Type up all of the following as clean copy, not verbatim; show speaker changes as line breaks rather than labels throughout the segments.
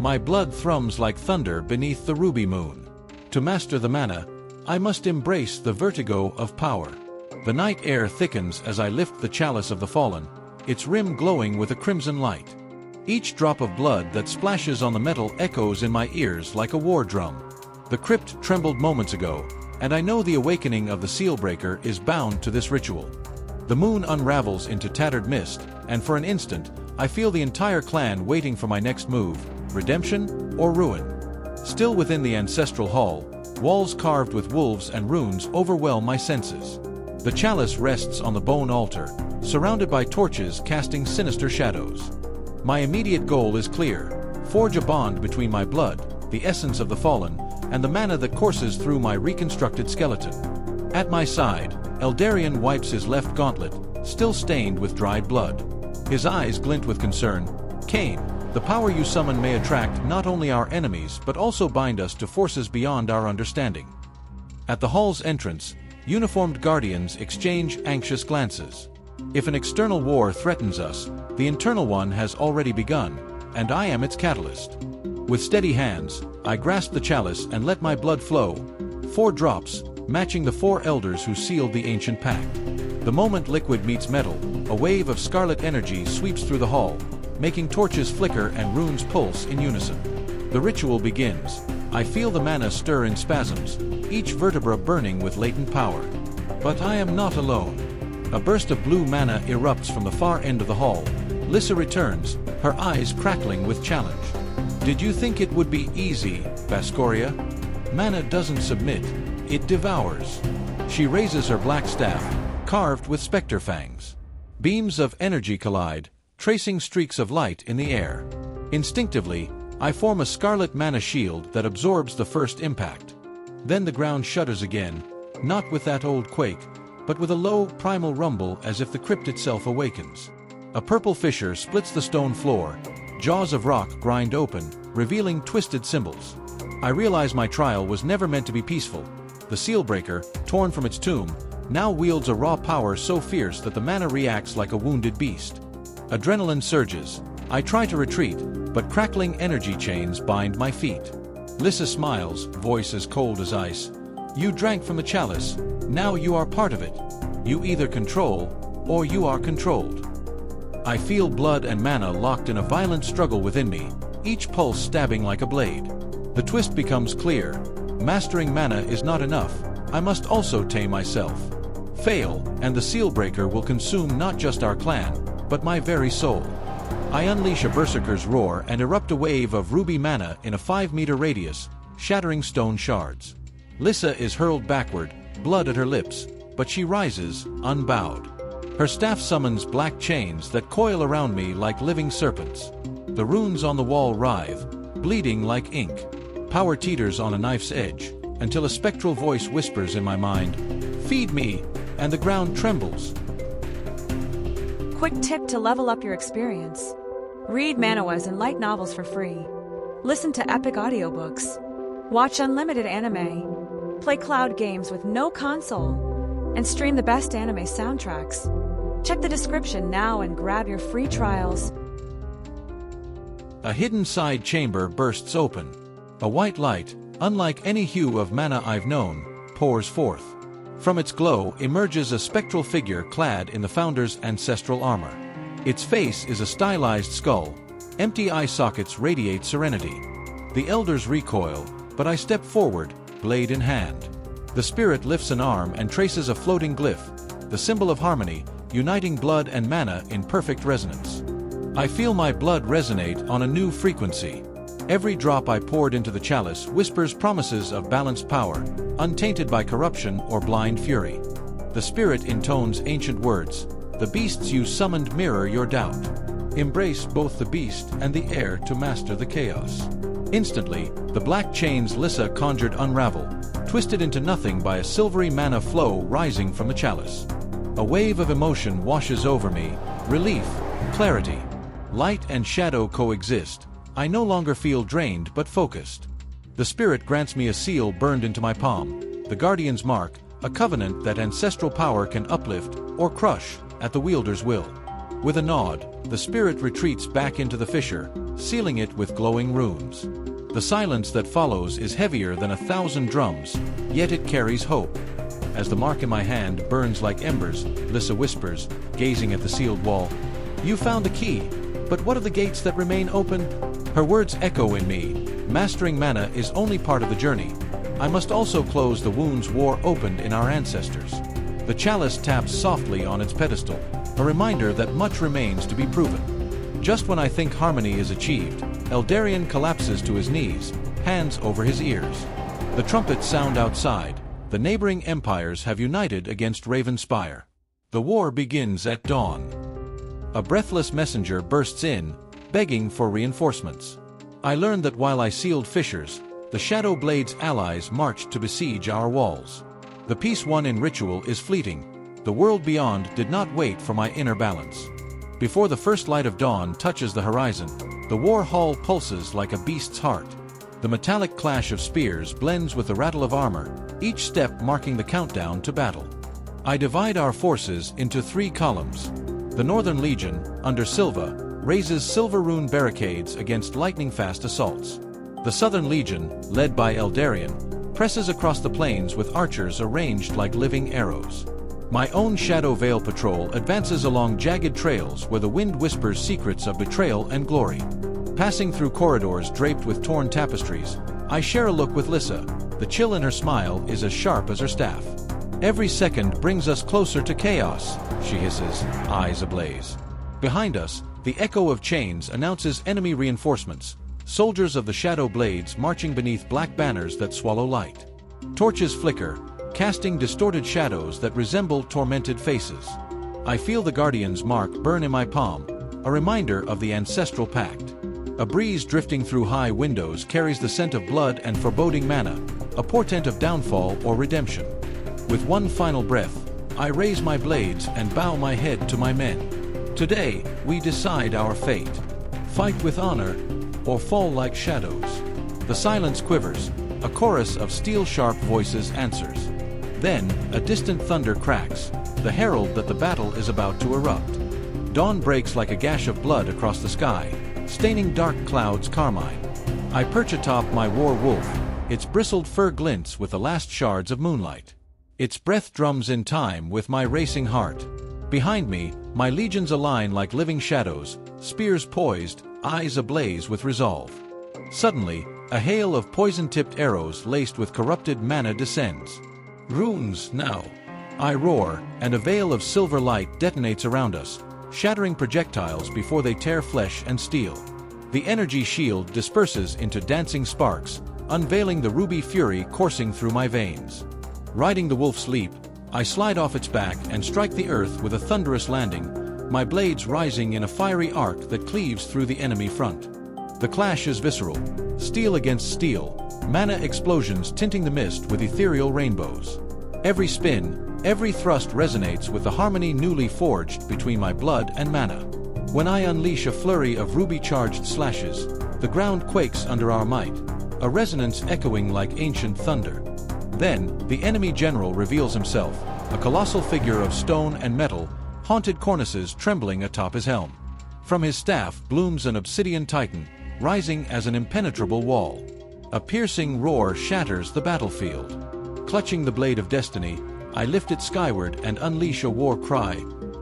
My blood thrums like thunder beneath the ruby moon. To master the mana, I must embrace the vertigo of power. The night air thickens as I lift the chalice of the fallen, its rim glowing with a crimson light. Each drop of blood that splashes on the metal echoes in my ears like a war drum. The crypt trembled moments ago, and I know the awakening of the Sealbreaker is bound to this ritual. The moon unravels into tattered mist, and for an instant, I feel the entire clan waiting for my next move, redemption or ruin. Still within the ancestral hall, walls carved with wolves and runes overwhelm my senses. The chalice rests on the bone altar, surrounded by torches casting sinister shadows. My immediate goal is clear: forge a bond between my blood, the essence of the fallen, and the mana that courses through my reconstructed skeleton. At my side, Alarion wipes his left gauntlet, still stained with dried blood. His eyes glint with concern. "Kain, the power you summon may attract not only our enemies but also bind us to forces beyond our understanding." At the hall's entrance, uniformed guardians exchange anxious glances. If an external war threatens us, the internal one has already begun, and I am its catalyst. With steady hands, I grasp the chalice and let my blood flow. 4 drops, matching the 4 elders who sealed the ancient pact. The moment liquid meets metal, a wave of scarlet energy sweeps through the hall, making torches flicker and runes pulse in unison. The ritual begins. I feel the mana stir in spasms, each vertebra burning with latent power. But I am not alone. A burst of blue mana erupts from the far end of the hall. Lissa returns, her eyes crackling with challenge. "Did you think it would be easy, Vascoria? Mana doesn't submit, it devours." She raises her black staff, carved with specter fangs. Beams of energy collide, tracing streaks of light in the air. Instinctively, I form a scarlet mana shield that absorbs the first impact. Then the ground shudders again, not with that old quake, but with a low, primal rumble as if the crypt itself awakens. A purple fissure splits the stone floor, jaws of rock grind open, revealing twisted symbols. I realize my trial was never meant to be peaceful. The Sealbreaker, torn from its tomb, now wields a raw power so fierce that the mana reacts like a wounded beast. Adrenaline surges. I try to retreat, but crackling energy chains bind my feet. Lissa smiles, voice as cold as ice. "You drank from the chalice, now you are part of it. You either control, or you are controlled." I feel blood and mana locked in a violent struggle within me, each pulse stabbing like a blade. The twist becomes clear. Mastering mana is not enough, I must also tame myself. Fail, and the Sealbreaker will consume not just our clan, but my very soul. I unleash a berserker's roar and erupt a wave of ruby mana in a 5-meter radius, shattering stone shards. Lissa is hurled backward, blood at her lips, but she rises, unbowed. Her staff summons black chains that coil around me like living serpents. The runes on the wall writhe, bleeding like ink. Power teeters on a knife's edge, until a spectral voice whispers in my mind, "Feed me," and the ground trembles.
Quick tip to level up your experience. Read Manhwas and light novels for free. Listen to epic audiobooks. Watch unlimited anime. Play cloud games with no console. And stream the best anime soundtracks. Check the description now and grab your free trials.
A hidden side chamber bursts open. A white light, unlike any hue of mana I've known, pours forth. From its glow emerges a spectral figure clad in the Founder's ancestral armor. Its face is a stylized skull. Empty eye sockets radiate serenity. The elders recoil, but I step forward, blade in hand. The spirit lifts an arm and traces a floating glyph, the symbol of harmony, uniting blood and mana in perfect resonance. I feel my blood resonate on a new frequency. Every drop I poured into the chalice whispers promises of balanced power, untainted by corruption or blind fury. The spirit intones ancient words. "The beasts you summoned mirror your doubt. Embrace both the beast and the air to master the chaos." Instantly, the black chains Lissa conjured unravel, twisted into nothing by a silvery mana flow rising from the chalice. A wave of emotion washes over me, relief, clarity. Light and shadow coexist. I no longer feel drained but focused. The spirit grants me a seal burned into my palm, the guardian's mark, a covenant that ancestral power can uplift or crush at the wielder's will. With a nod, the spirit retreats back into the fissure, sealing it with glowing runes. The silence that follows is heavier than 1,000 drums, yet it carries hope. As the mark in my hand burns like embers, Lissa whispers, gazing at the sealed wall, "You found the key, but what of the gates that remain open?" Her words echo in me. Mastering mana is only part of the journey. I must also close the wounds war opened in our ancestors. The chalice taps softly on its pedestal, a reminder that much remains to be proven. Just when I think harmony is achieved, Alarion collapses to his knees, hands over his ears. The trumpets sound outside. The neighboring empires have united against Spire. The war begins at dawn. A breathless messenger bursts in, begging for reinforcements. I learn that while I sealed fissures, the Shadow Blade's allies marched to besiege our walls. The peace won in ritual is fleeting. The world beyond did not wait for my inner balance. Before the first light of dawn touches the horizon, the war hall pulses like a beast's heart. The metallic clash of spears blends with the rattle of armor, each step marking the countdown to battle. I divide our forces into 3 columns. The Northern Legion, under Silva, raises silver rune barricades against lightning-fast assaults. The Southern Legion, led by Alarion, presses across the plains with archers arranged like living arrows. My own Shadow Veil patrol advances along jagged trails where the wind whispers secrets of betrayal and glory. Passing through corridors draped with torn tapestries, I share a look with Lissa. The chill in her smile is as sharp as her staff. "Every second brings us closer to chaos," she hisses, eyes ablaze. Behind us, the echo of chains announces enemy reinforcements, soldiers of the Shadow Blades marching beneath black banners that swallow light. Torches flicker, casting distorted shadows that resemble tormented faces. I feel the Guardian's mark burn in my palm, a reminder of the ancestral pact. A breeze drifting through high windows carries the scent of blood and foreboding mana, a portent of downfall or redemption. With one final breath, I raise my blades and bow my head to my men. Today, we decide our fate. Fight with honor, or fall like shadows. The silence quivers, a chorus of steel-sharp voices answers. Then, a distant thunder cracks, the herald that the battle is about to erupt. Dawn breaks like a gash of blood across the sky, staining dark clouds carmine. I perch atop my war wolf, its bristled fur glints with the last shards of moonlight. Its breath drums in time with my racing heart. Behind me, my legions align like living shadows, spears poised, eyes ablaze with resolve. Suddenly, a hail of poison-tipped arrows laced with corrupted mana descends. "Runes now!" I roar, and a veil of silver light detonates around us, shattering projectiles before they tear flesh and steel. The energy shield disperses into dancing sparks, unveiling the ruby fury coursing through my veins. Riding the wolf's leap, I slide off its back and strike the earth with a thunderous landing, my blades rising in a fiery arc that cleaves through the enemy front. The clash is visceral, steel against steel, mana explosions tinting the mist with ethereal rainbows. Every spin, every thrust resonates with the harmony newly forged between my blood and mana. When I unleash a flurry of ruby-charged slashes, the ground quakes under our might, a resonance echoing like ancient thunder. Then, the enemy general reveals himself, a colossal figure of stone and metal, haunted cornices trembling atop his helm. From his staff blooms an obsidian titan, rising as an impenetrable wall. A piercing roar shatters the battlefield. Clutching the blade of destiny, I lift it skyward and unleash a war cry,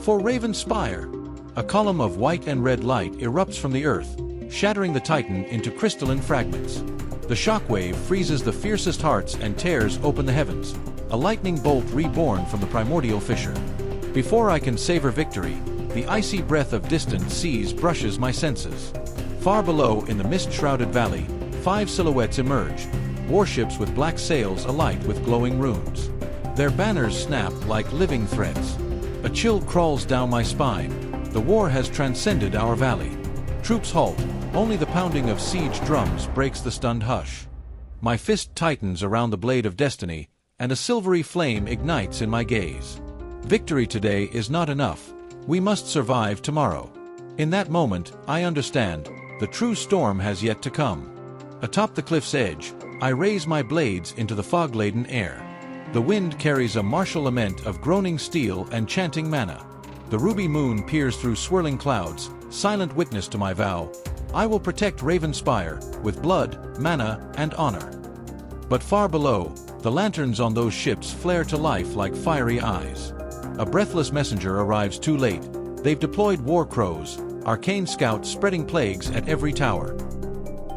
"For Spire!" A column of white and red light erupts from the earth, shattering the titan into crystalline fragments. The shockwave freezes the fiercest hearts and tears open the heavens, a lightning bolt reborn from the primordial fissure. Before I can savor victory, the icy breath of distant seas brushes my senses. Far below in the mist-shrouded valley, 5 silhouettes emerge, warships with black sails alight with glowing runes. Their banners snap like living threads. A chill crawls down my spine. The war has transcended our valley. Troops halt. Only the pounding of siege drums breaks the stunned hush. My fist tightens around the blade of destiny, and a silvery flame ignites in my gaze. Victory today is not enough. We must survive tomorrow. In that moment, I understand, the true storm has yet to come. Atop the cliff's edge, I raise my blades into the fog-laden air. The wind carries a martial lament of groaning steel and chanting mana. The ruby moon peers through swirling clouds, silent witness to my vow. I will protect Raven Spire with blood, mana, and honor. But far below, the lanterns on those ships flare to life like fiery eyes. A breathless messenger arrives too late. They've deployed war crows, arcane scouts spreading plagues at every tower.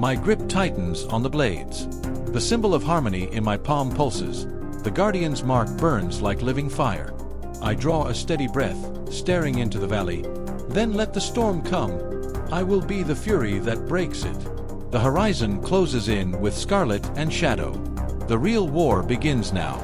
My grip tightens on the blades. The symbol of harmony in my palm pulses. The Guardian's mark burns like living fire. I draw a steady breath, staring into the valley. Then let the storm come. I will be the fury that breaks it. The horizon closes in with scarlet and shadow. The real war begins now.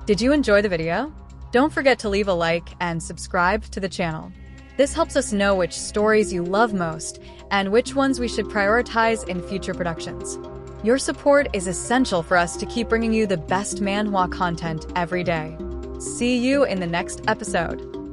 Did you enjoy the video? Don't forget to leave a like and subscribe to the channel. This helps us know which stories you love most and which ones we should prioritize in future productions. Your support is essential for us to keep bringing you the best manhwa content every day. See you in the next episode.